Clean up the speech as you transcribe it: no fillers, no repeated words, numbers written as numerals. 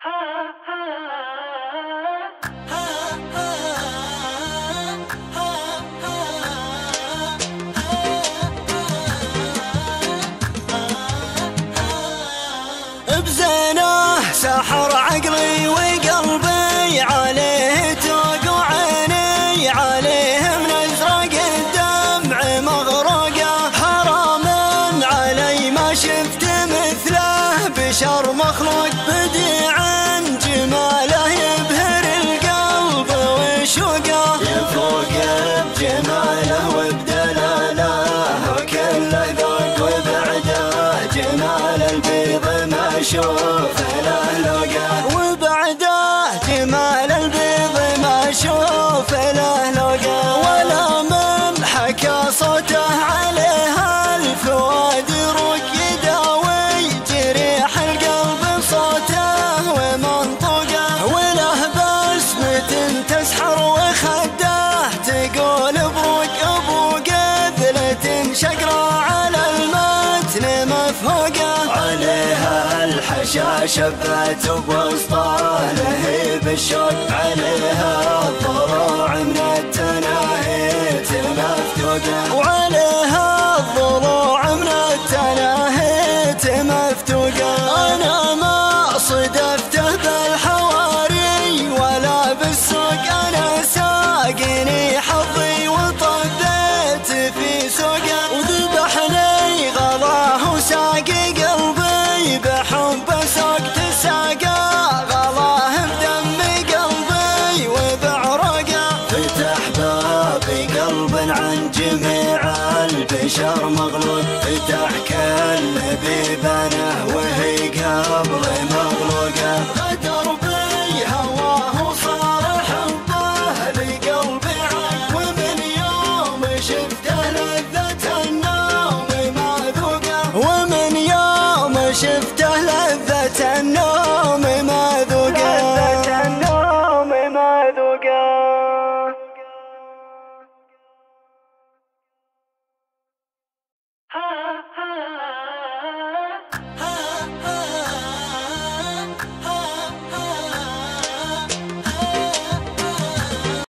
بزينه سحر عقلي وقلبي عليه توق وعيني عليه منزرق الدمع مغرقه حرام علي ما شفت مثله بشر مخلوق بديع جماله يبهر القلب وشوقه يفوق بجماله وبدلاله وكله ذوق وبعده جمال البيض ما اشوف له لقاه وبعده جمال البيض ما اشوف له لقاه ولا من حكى صوته عليها الفؤاد يروق يداوي جريح القلب صوته ومنطقه وله بسمة تسحر وخده تقول بروك ابو قذلة شقرة على المتن مفهوقه عليها الحشا شبت بوسطه لهيب الشوق عليها الضروع من التناهيت مفتوقه وعليها الضروع من التناهيت مفتوقه انا ما صدفته بالحواري ولا بالسوق انا ساقني حظي وطبيت في سوقه وذبحني غلاه وساقي قلبي بحب سوق تساقى غلاه بدم قلبي وبعرقه فتح بابي قلب عن جميع البشر مغلوق